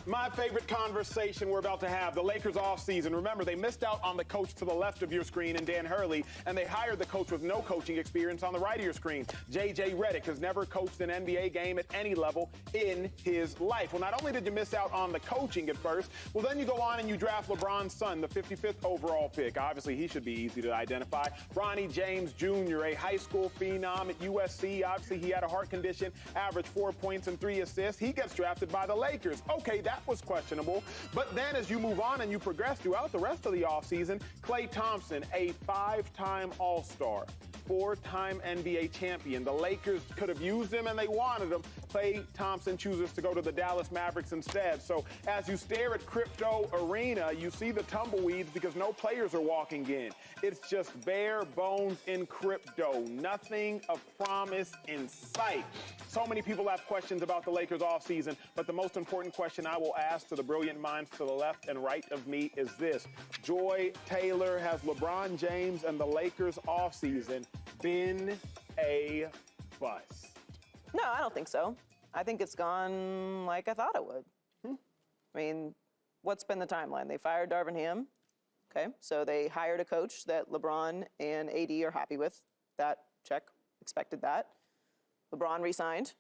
My favorite conversation we're about to have, the Lakers offseason. Remember, they missed out on the coach to the left of your screen in Dan Hurley, and they hired the coach with no coaching experience on the right of your screen. J.J. Redick has never coached an NBA game at any level in his life. Well, not only did you miss out on the coaching at first, well, then you go on and you draft LeBron's son, the 55th overall pick. Obviously, he should be easy to identify. Bronny James Jr., a high school phenom at USC. Obviously, he had a heart condition, averaged 4 points and 3 assists. He gets drafted by the Lakers. Okay, that was questionable. But then as you move on and you progress throughout the rest of the offseason, Klay Thompson, a 5-time All-Star, 4-time NBA champion. The Lakers could have used him and they wanted him. Klay Thompson chooses to go to the Dallas Mavericks instead. So as you stare at Crypto Arena, you see the tumbleweeds because no players are walking in. It's just bare bones in crypto. Nothing of promise in sight. So many people have questions about the Lakers offseason, but the most important question I will ask to the brilliant minds to the left and right of me is this. Joy Taylor, has LeBron James and the Lakers offseason been a bust? No, I don't think so. I think it's gone like I thought it would. I mean, what's been the timeline? They fired Darvin Ham. Okay, so they hired a coach that LeBron and AD are happy with. That check, expected that. LeBron re-signed.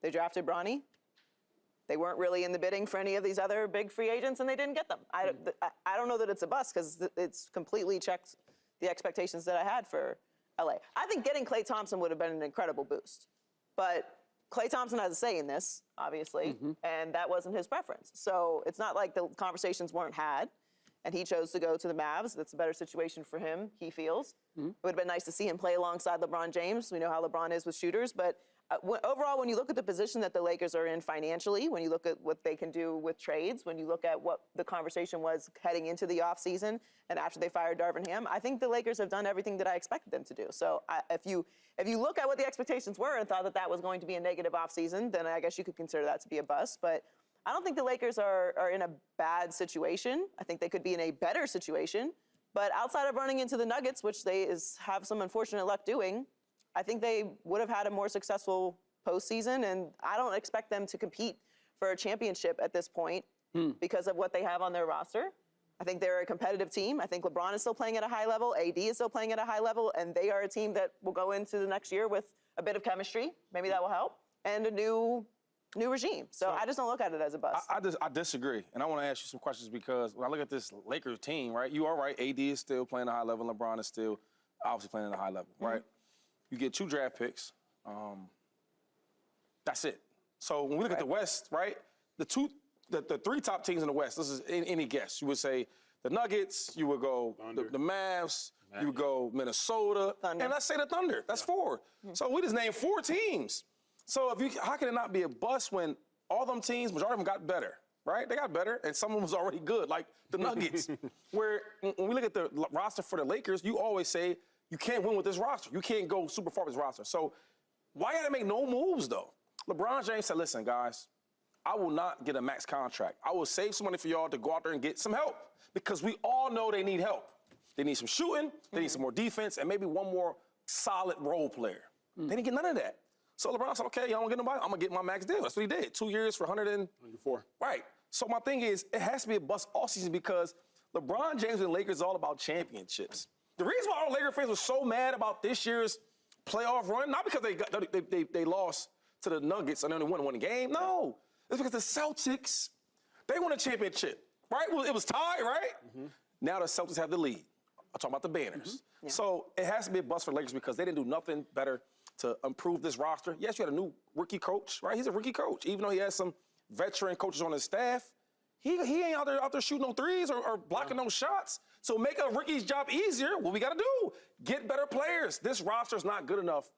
They drafted Bronny. They weren't really in the bidding for any of these other big free agents, and they didn't get them. I don't know that it's a bust because it's completely checked the expectations that I had for LA. I think getting Klay Thompson would have been an incredible boost. But Klay Thompson has a say in this, obviously, and that wasn't his preference. So it's not like the conversations weren't had, and he chose to go to the Mavs. That's a better situation for him, he feels. It would have been nice to see him play alongside LeBron James. We know how LeBron is with shooters, but overall, when you look at the position that the Lakers are in financially, when you look at what they can do with trades, when you look at what the conversation was heading into the offseason and after they fired Darvin Ham, I think the Lakers have done everything that I expected them to do. So if you look at what the expectations were and thought that that was going to be a negative offseason, then I guess you could consider that to be a bust. But I don't think the Lakers are in a bad situation. I think they could be in a better situation. But outside of running into the Nuggets, which they have some unfortunate luck doing, I think they would have had a more successful postseason, and I don't expect them to compete for a championship at this point because of what they have on their roster. I think they're a competitive team. I think LeBron is still playing at a high level. AD is still playing at a high level, and they are a team that will go into the next year with a bit of chemistry. Maybe that will help, and a new regime. So I just don't look at it as a bust. I disagree, and I want to ask you some questions because when I look at this Lakers team, right, you are right, AD is still playing at a high level, LeBron is still obviously playing at a high level, right? You get 2 draft picks. That's it. So when we look at the West, right, the 3 top teams in the West, this is any guess. You would say the Nuggets, you would go the Mavs, you would go Minnesota, Thunder. And let's say the Thunder. That's 4. So we just named 4 teams. So how can it not be a bust when all them teams, majority of them got better, right? They got better, and some of them was already good, like the Nuggets. Where when we look at the roster for the Lakers, you always say, you can't win with this roster. You can't go super far with this roster. So why gotta make no moves, though? LeBron James said, listen, guys, I will not get a max contract. I will save some money for y'all to go out there and get some help because we all know they need help. They need some shooting, they need some more defense, and maybe one more solid role player. They didn't get none of that. So LeBron said, okay, y'all don't get nobody, I'm gonna get my max deal. That's what he did. 2 years for 104. Right. So my thing is, it has to be a bust all season because LeBron James and the Lakers is all about championships. The reason why all Lakers fans were so mad about this year's playoff run, not because they lost to the Nuggets and only won one game. No, it's because the Celtics, they won a championship, right? Well, it was tied, right? Now the Celtics have the lead. I'm talking about the banners. So it has to be a bust for the Lakers because they didn't do nothing better to improve this roster. Yes, you had a new rookie coach, right? He's a rookie coach, even though he has some veteran coaches on his staff. He ain't out there shooting no threes or blocking no shots. So make a rookie's job easier. What we got to do? Get better players. This roster's not good enough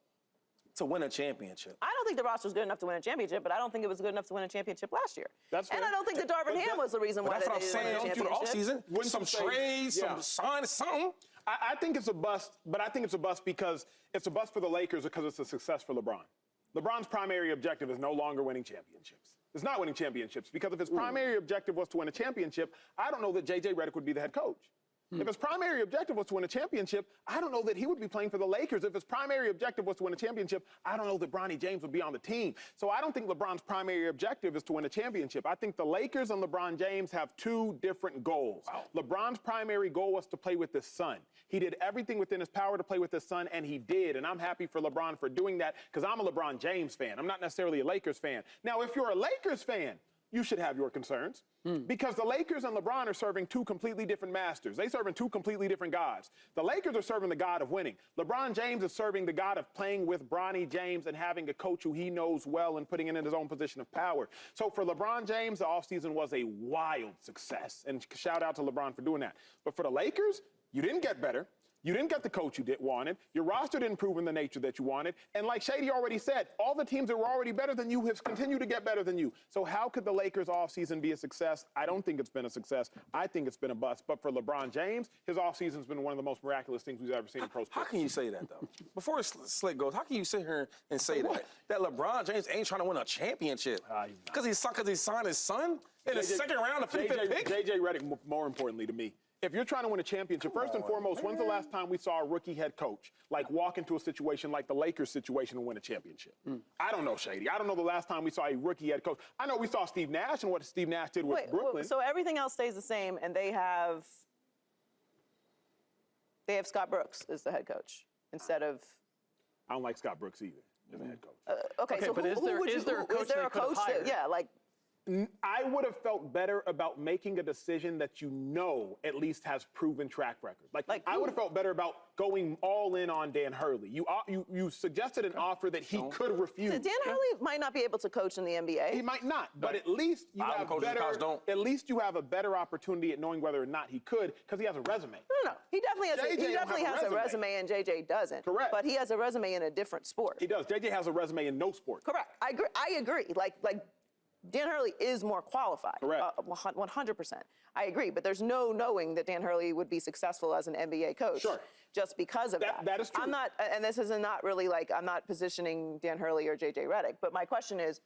to win a championship. I don't think the roster's good enough to win a championship, but I don't think it was good enough to win a championship last year. That's fair. And I don't think that Darvin Ham was the reason why they didn't win a championship. For the offseason, win some trades, some sign, something. I think it's a bust, but I think it's a bust because it's a bust for the Lakers because it's a success for LeBron. LeBron's primary objective is no longer winning championships. It's not winning championships because if his primary objective was to win a championship, I don't know that J.J. Redick would be the head coach. If his primary objective was to win a championship, I don't know that he would be playing for the Lakers. If his primary objective was to win a championship, I don't know that Bronny James would be on the team. So I don't think LeBron's primary objective is to win a championship. I think the Lakers and LeBron James have two different goals. Wow. LeBron's primary goal was to play with his son. He did everything within his power to play with his son, and he did. And I'm happy for LeBron for doing that because I'm a LeBron James fan. I'm not necessarily a Lakers fan. Now, if you're a Lakers fan, you should have your concerns because the Lakers and LeBron are serving two completely different masters. They're serving two completely different gods. The Lakers are serving the god of winning. LeBron James is serving the god of playing with Bronny James and having a coach who he knows well and putting him in his own position of power. So for LeBron James, the offseason was a wild success. And shout out to LeBron for doing that. But for the Lakers, you didn't get better. You didn't get the coach you wanted. Your roster didn't prove in the nature that you wanted. And like Shady already said, all the teams that were already better than you have continued to get better than you. So how could the Lakers offseason be a success? I don't think it's been a success. I think it's been a bust. But for LeBron James, his offseason's been one of the most miraculous things we've ever seen in pro sports. How can you say that, though? Before Slick goes, how can you sit here and say that LeBron James ain't trying to win a championship? Because he signed his son in the second round of 55th pick? JJ Redick, more importantly to me. If you're trying to win a championship, first and foremost, when's the last time we saw a rookie head coach walk into a situation like the Lakers situation and win a championship? I don't know, Shady. I don't know the last time we saw a rookie head coach. I know we saw Steve Nash and what Steve Nash did with Brooklyn. So everything else stays the same, and they have Scott Brooks as the head coach instead of. I don't like Scott Brooks either as a head coach. Okay, so but is there a coach that I would have felt better about making a decision that you know at least has proven track record. I would have felt better about going all in on Dan Hurley. You suggested an offer that he could refuse. So Dan Hurley might not be able to coach in the NBA. He might not, but at least you have a better opportunity at knowing whether or not he could because he has a resume. No. He definitely has a resume and JJ doesn't. Correct. But he has a resume in a different sport. He does. JJ has a resume in no sport. Correct. I agree. Dan Hurley is more qualified. Correct. 100%. I agree, but there's no knowing that Dan Hurley would be successful as an NBA coach. Sure. Just because of that. That is true. I'm not, and this is not really I'm not positioning Dan Hurley or JJ Redick, but my question is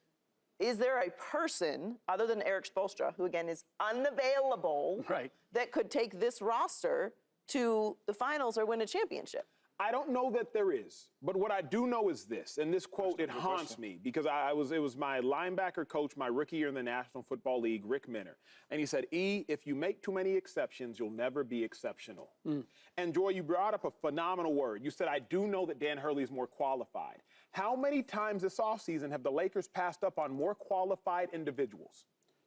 there a person other than Eric Spoelstra, who again is unavailable, that could take this roster to the finals or win a championship? I don't know that there is, but what I do know is this, and this quote, it haunts me because it was my linebacker coach, my rookie year in the National Football League, Rick Minner, and he said, if you make too many exceptions, you'll never be exceptional. And Joy, you brought up a phenomenal word. You said, I do know that Dan Hurley is more qualified. How many times this offseason have the Lakers passed up on more qualified individuals?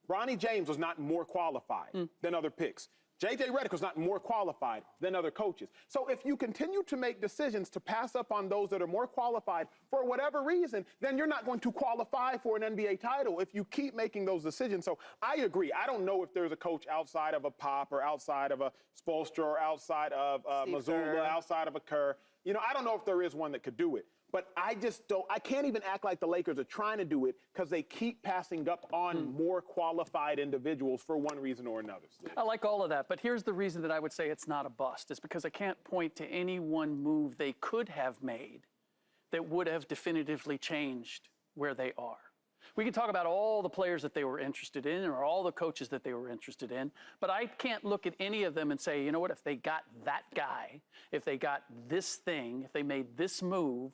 Bronny James was not more qualified than other picks. J.J. Redick was not more qualified than other coaches. So if you continue to make decisions to pass up on those that are more qualified for whatever reason, then you're not going to qualify for an NBA title if you keep making those decisions. So I agree. I don't know if there's a coach outside of a Pop or outside of a Spoelstra or outside of Mazzulla, outside of a Kerr. I don't know if there is one that could do it. But I can't even act like the Lakers are trying to do it because they keep passing up on more qualified individuals for one reason or another. I like all of that, but here's the reason that I would say it's not a bust. It's because I can't point to any one move they could have made that would have definitively changed where they are. We can talk about all the players that they were interested in or all the coaches that they were interested in, but I can't look at any of them and say, you know what, if they got that guy, if they got this thing, if they made this move,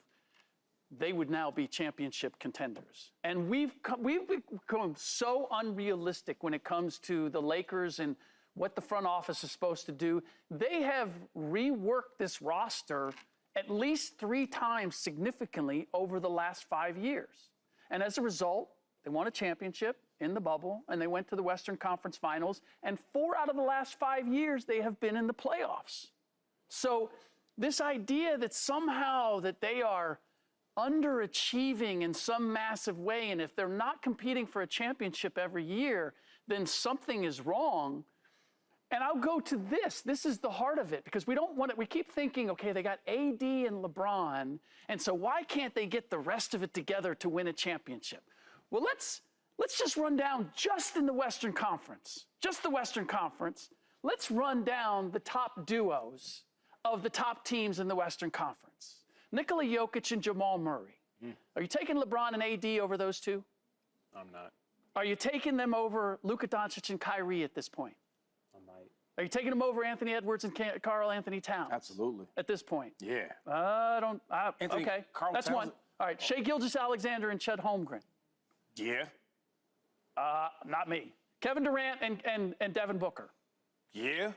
they would now be championship contenders. And we've become so unrealistic when it comes to the Lakers and what the front office is supposed to do. They have reworked this roster at least 3 times significantly over the last 5 years. And as a result, they won a championship in the bubble, and they went to the Western Conference Finals, and 4 out of the last 5 years they have been in the playoffs. So this idea that somehow that they are underachieving in some massive way, and if they're not competing for a championship every year, then something is wrong. And I'll go to this. This is the heart of it, because we don't want it. We keep thinking, okay, they got AD and LeBron, and so why can't they get the rest of it together to win a championship? Well, let's just run down just in the Western Conference, just the Western Conference. Let's run down the top duos of the top teams in the Western Conference. Nikola Jokic and Jamal Murray. Are you taking LeBron and AD over those two? I'm not. Are you taking them over Luka Doncic and Kyrie at this point? I might. Are you taking him over Anthony Edwards and Karl Anthony Towns? Absolutely. At this point? Yeah. Okay, Karl that's Towns. one. All right, Shai Gilgeous-Alexander and Chet Holmgren. Yeah. Not me. Kevin Durant and Devin Booker. Yeah.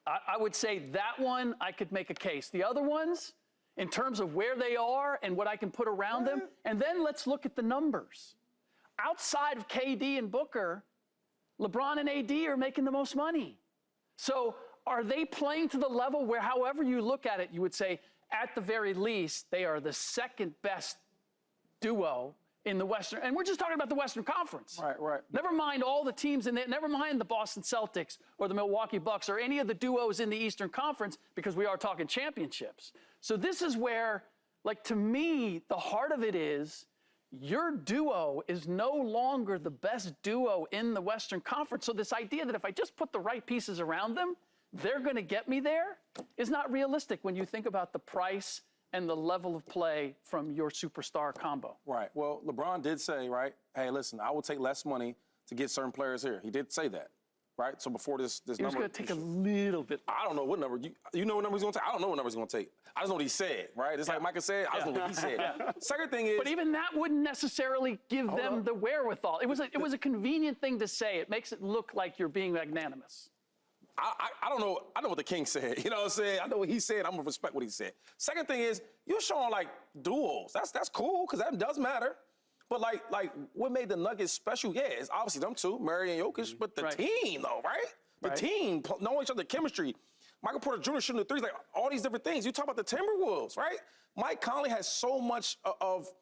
I would say that one I could make a case. The other ones, in terms of where they are and what I can put around them, and then let's look at the numbers. Outside of KD and Booker, LeBron and AD are making the most money. So are they playing to the level where, however you look at it, you would say, at the very least, they are the second best duo in the Western, and we're just talking about the Western Conference. Right. Never mind all the teams in there, never mind the Boston Celtics or the Milwaukee Bucks or any of the duos in the Eastern Conference, because we are talking championships. So this is where, like, to me, the heart of it is, your duo is no longer the best duo in the Western Conference. So this idea that if I just put the right pieces around them, they're going to get me there is not realistic when you think about the price and the level of play from your superstar combo. Right. Well, LeBron did say, right, hey, listen, I will take less money to get certain players here. He did say that, right? So before this He was number... going to take a little bit. I don't know what number. You know what number he's going to take? I don't know what number he's going to take. I just know what he said, right? It's like Micah said, I just know what he said. Second thing is... But even that wouldn't necessarily give them the wherewithal. It was a convenient thing to say. It makes it look like you're being magnanimous. I don't know. I know what the king said. You know what I'm saying? I know what he said. I'm going to respect what he said. Second thing is, you're showing, like, duels. That's cool, because that does matter. But, like, what made the Nuggets special, yeah, it's obviously them two, Murray and Jokic, but the team, though, right? The team, knowing each other, chemistry. Michael Porter Jr. shooting the threes, like, all these different things. You talk about the Timberwolves, right? Mike Conley has so much of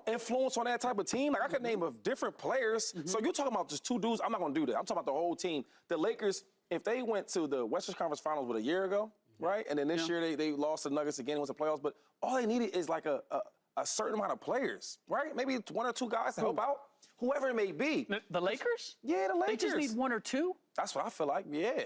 influence on that type of team. Like, I could name of different players. So you're talking about just two dudes. I'm not going to do that. I'm talking about the whole team. The Lakers, if they went to the Western Conference Finals a year ago, right? And then this year they lost the Nuggets again, went to the playoffs. But all they needed is like a certain amount of players, right? Maybe one or two guys to help out, whoever it may be. The Lakers? Yeah, the Lakers. They just need one or two? That's what I feel like, yeah.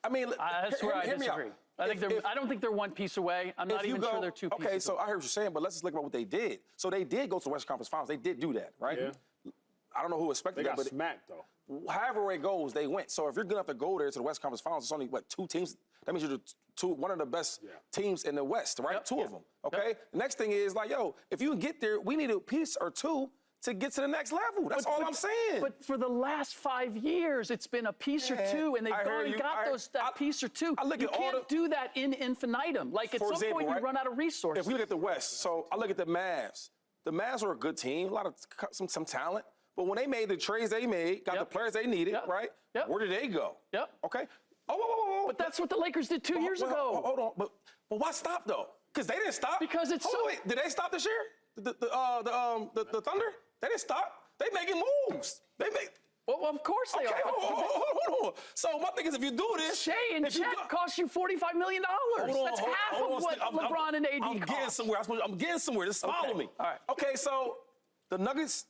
I mean, that's where I disagree. I don't think they're one piece away. I'm not even sure they're two pieces. Okay, so I heard what you're saying, but let's just look at what they did. So they did go to the Western Conference Finals. They did do that, right? Yeah. I don't know who expected that, but they got smacked, though. However it goes, they went. So if you're good enough to go there to the Western Conference Finals, it's only, what, two teams? That means you're one of the best teams in the West, right? Yep. Two of them, okay? The next thing is, like, yo, if you can get there, we need a piece or two to get to the next level. That's all I'm saying. But for the last 5 years, it's been a piece or two, and they've gone and got that piece or two. You can't do that in infinitum. Like, at some point, you run out of resources. If we look at the West, so I look at the Mavs. The Mavs are a good team, a lot of some talent. But when they made the trades they made, got the players they needed, right? Where did they go? Okay. Oh, But that's what the Lakers did 2 years ago. Hold on. But why stop, though? Because they didn't stop. Because it's Wait, did they stop this year? The Thunder? They didn't stop. They making moves. They make. Well, of course they are. Hold on. So my thing is, if you do this, Shai and Chet cost you $45 million. That's half of what LeBron and AD cost. I'm getting somewhere. Just follow me. All right. Okay, so the Nuggets,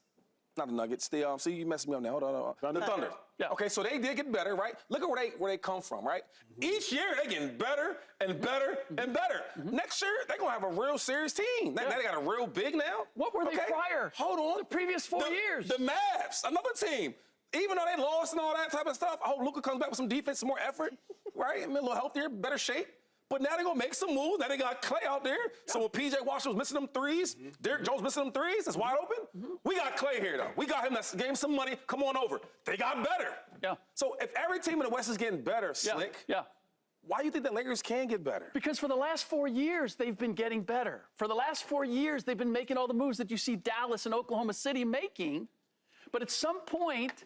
not the Nuggets. See, you messed me up now. Hold on. The Thunder. Yeah. Okay, so they did get better, right? Look at where they come from, right? Each year they getting better and better and better. Next year they're gonna have a real serious team. They got a real big now. What were they prior? Hold on. The previous 4 years. The Mavs, another team. Even though they lost and all that type of stuff, I hope Luka comes back with some defense, some more effort, right? A little healthier, better shape. But now they're going to make some moves. Now they got Klay out there. So when P.J. Washington was missing them threes, Derrick Jones missing them threes, that's wide open. We got Klay here, though. We got him. That gave him some money. Come on over. They got better. Yeah. So if every team in the West is getting better, Slick, why do you think the Lakers can get better? Because for the last 4 years, they've been getting better. For the last 4 years, they've been making all the moves that you see Dallas and Oklahoma City making. But at some point,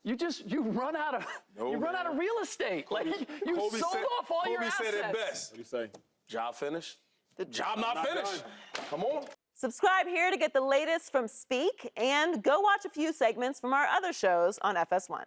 you run out of real estate. Like you sold off all your assets. Kobe said it best. What do you say? Job finished. The job not finished. Come on. Subscribe here to get the latest from Speak and go watch a few segments from our other shows on FS1.